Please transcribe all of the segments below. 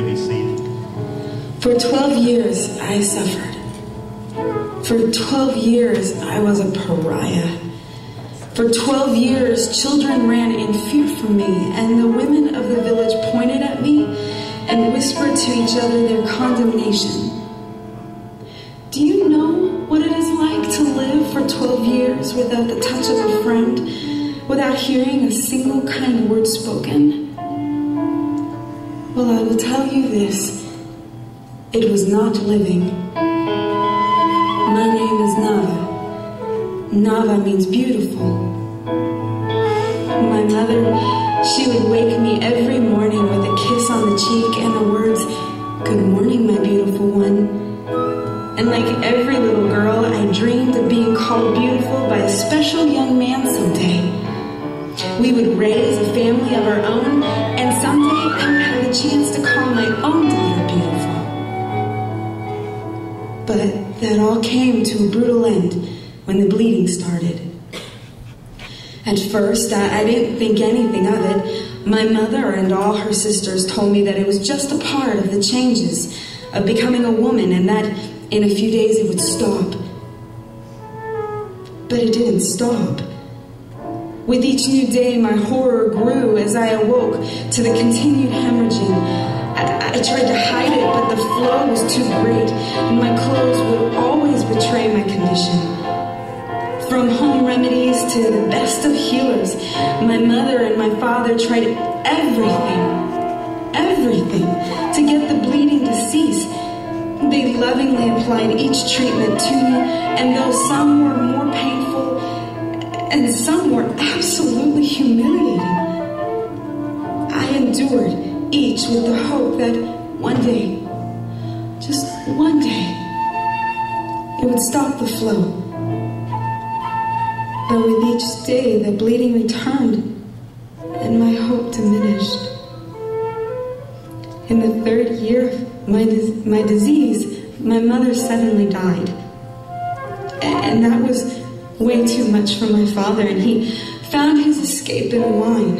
may be seated. For 12 years, I suffered. For 12 years, I was a pariah. For 12 years, children ran in fear from me, and the women of the village pointed at me and whispered to each other their condemnation. Do you know what it is like to live for 12 years without the touch of a friend, without hearing a single kind word spoken? Well, I will tell you this. It was not living. My name is Nava. Nava means beautiful. My mother, she would wake me every morning with a kiss on the cheek and the words, "Good morning, my beautiful one." And like every little girl, I dreamed of being called beautiful by a special young man someday. We would raise a family of our own, and someday I would have a chance to call my own daughter beautiful. But that all came to a brutal end when the bleeding started. At first, I didn't think anything of it. My mother and all her sisters told me that it was just a part of the changes of becoming a woman, and that in a few days it would stop. But it didn't stop. With each new day, my horror grew as I awoke to the continued hemorrhaging. I tried to hide it, but the flow was too great, and my clothes would always betray my condition. From home remedies to the best of healers, my mother and my father tried everything to get the bleeding to cease. They lovingly applied each treatment to me, and though some were more painful and some were absolutely humiliating, I endured each with the hope that one day, just one day, it would stop the flow. But with each day, the bleeding returned and my hope diminished. In the 3rd year of my disease, my mother suddenly died. And that was way too much for my father, and he found his escape in wine.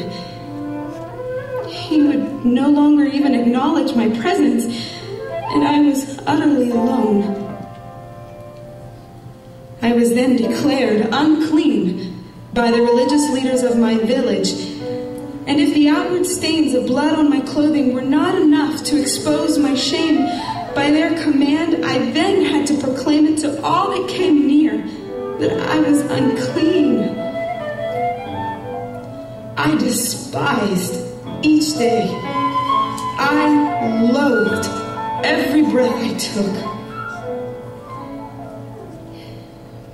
He would no longer even acknowledge my presence, and I was utterly alone. I was then declared unclean by the religious leaders of my village, and if the outward stains of blood on my clothing were not enough to expose my shame, by their command I then had to proclaim it to all that came near that I was unclean. I despised each day. I loathed every breath I took.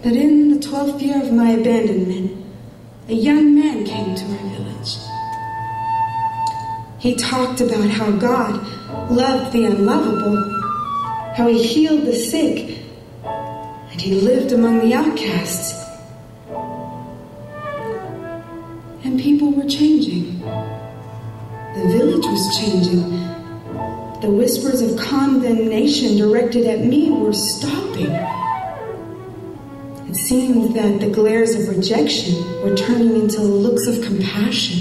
But in the 12th year of my abandonment, a young man came to our village. He talked about how God loved the unlovable, how he healed the sick, and he lived among the outcasts. And people were changing. The village was changing. The whispers of condemnation directed at me were stopping. It seemed that the glares of rejection were turning into looks of compassion.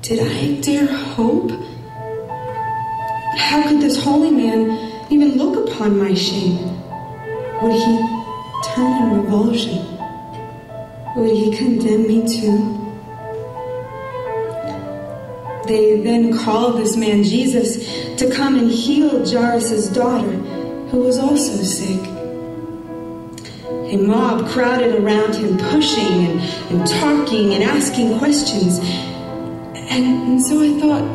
Did I dare hope? How could this holy man even look upon my shame? Would he turn in revulsion? Would he condemn me too? They then called this man Jesus to come and heal Jairus' daughter, who was also sick. A mob crowded around him, pushing and talking and asking questions. And so I thought,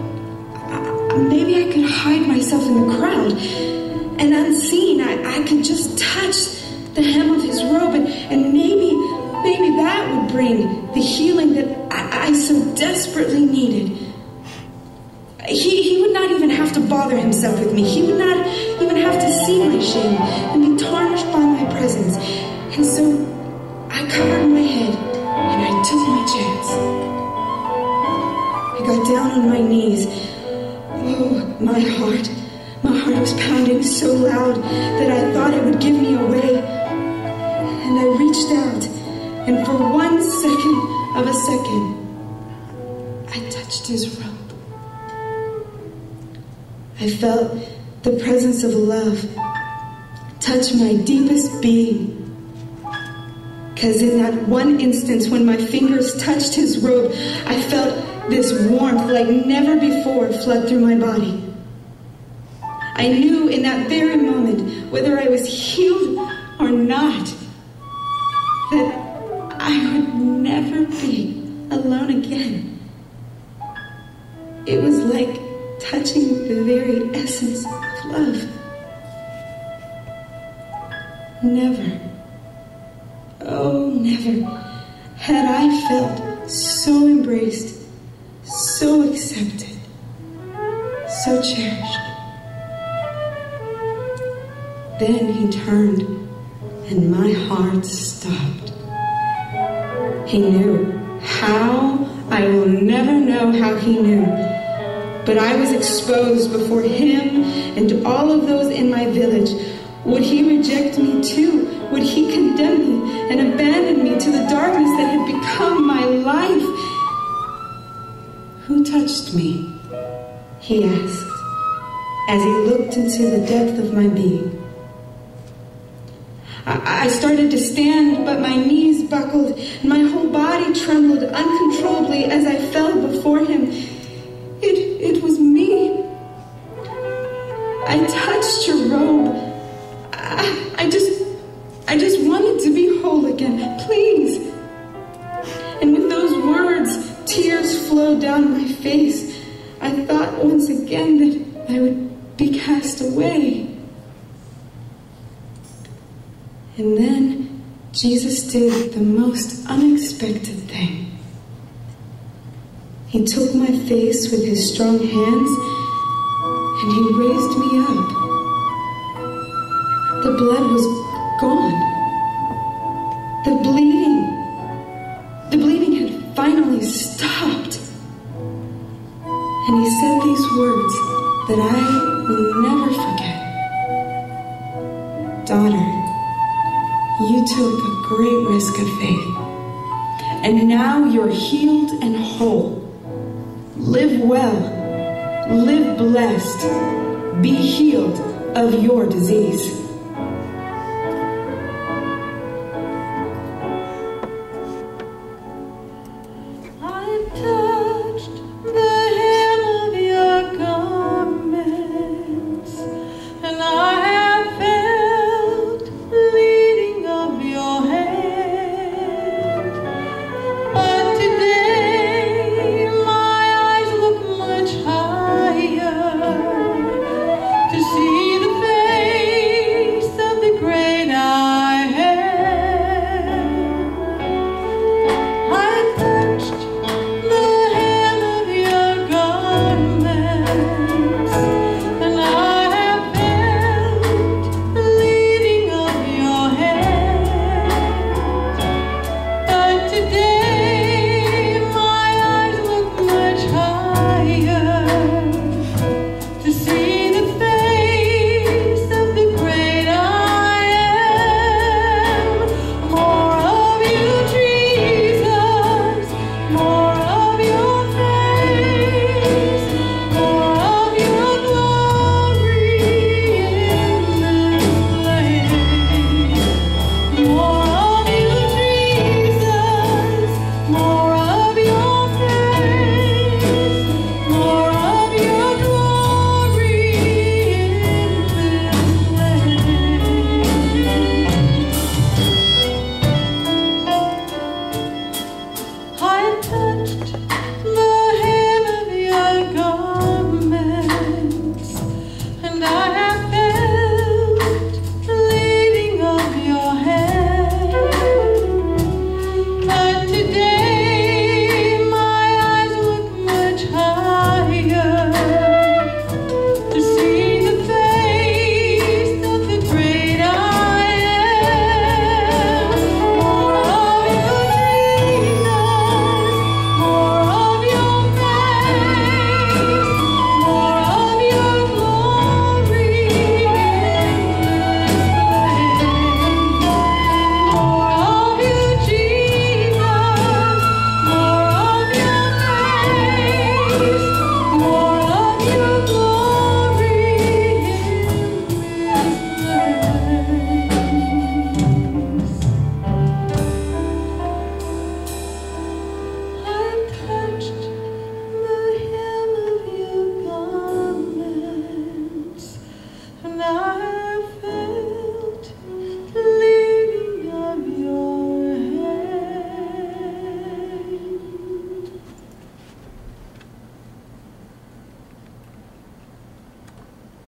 maybe I could hide myself in the crowd, and unseen, I could just touch the hem of his robe, and maybe that would bring the healing that I so desperately needed. He would not even have to bother himself with me. He would not even have to see my shame and be tarnished by my presence. And so I covered my head and I took my chance. I got down on my knees. Oh, my heart was pounding so loud that I thought it would give me away. And I reached out, and for 1 second of a second, I touched his robe. I felt the presence of love touch my deepest being. Because in that one instance when my fingers touched his robe, I felt this warmth like never before flood through my body. I knew in that very moment, whether I was healed or not, that I would never be alone again. It was like touching the very essence of love. Never, oh never, had I felt so embraced, so accepted, so cherished. Then he turned and my heart stopped. He knew. How? I will never know how he knew. But I was exposed before him and all of those in my village. Would he reject me too? Would he condemn me and abandon me to the darkness that had become my life? Who touched me? He asked, as he looked into the depth of my being. I started to stand, but my knees buckled, and my whole body trembled uncontrollably as I fell before him. It was me. I touched your robe. I just wanted to be whole again, please. And with those words, tears flowed down my face. I thought once again that I would be cast away. And then Jesus did the most unexpected thing. He took my face with his strong hands and he raised me up. The blood was gone. The bleeding had finally stopped. And he said these words that I will never forget. Daughter, you took a great risk of faith, and now you're healed and whole. Live well, live blessed, be healed of your disease. To see